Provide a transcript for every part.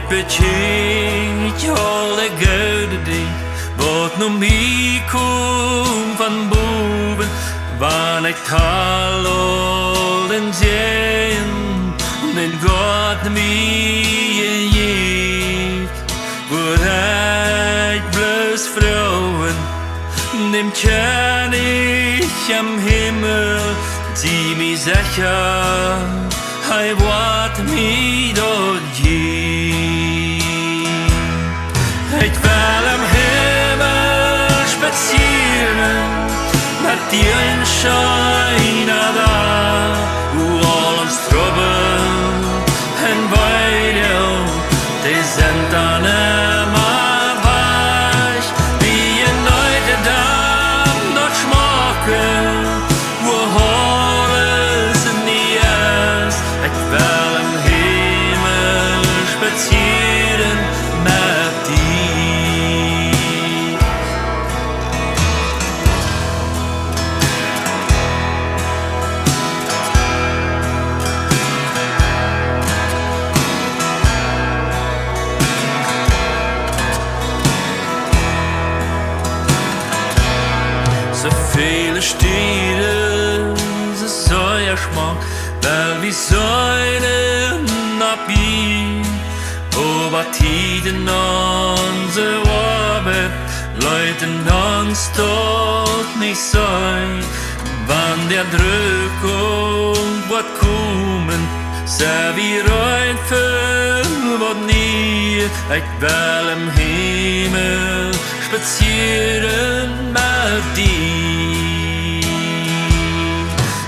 betjeet alle gouden die wat nog mee komt van boven, waar ik tal al den zin, den God mee geeft, waar ik bloos vrouwen, dem ken ich am Himmel, die mir sicher, hij wordt mij dort je. Ik wil am Himmel spazieren, met die Schein da, wo all uns Trouble en Weide, die sind dann immer weich, wie ein Leute Damm dort schmocken, wo alles in die ist. Ich will am Himmel spazieren mit dir. So viele Städte, so säuer Schmack, weil wir sollen abbiegen, aber Tiden unsere Arbeit, Leute uns dort nicht sein, wann der Drückung wird kommen, sei wir ein Film wird nie, ich will im Himmel spazieren mit dir.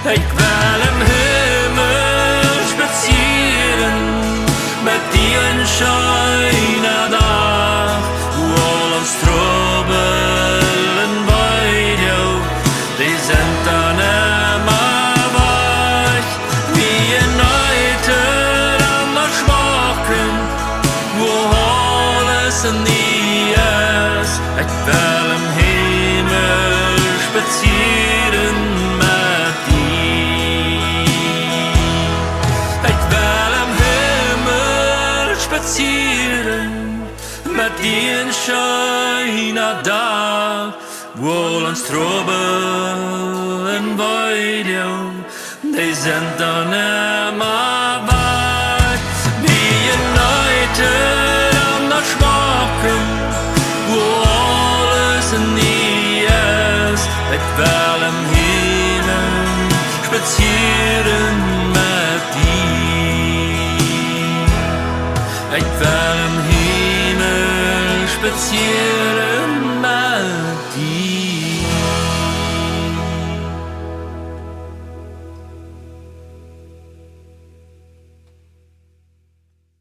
Ich will im Himmel spazieren mit dir in scheiner Dach, wo all uns Trouble bei dir, die sind dann immer weich, wie ein Leute an der Schmocken, wo alles in die ist. Ich will im Himmel spazieren mit dir. Ich will im Himmel spazieren mit dir in scheiner Dach, wo uns Trouble en Weide, die sind dann immer weit, wie ein Leute an der Schmocken, wo alles in die ist. Ich will im Himmel spazieren mit dir. Ich will im Himmel spazieren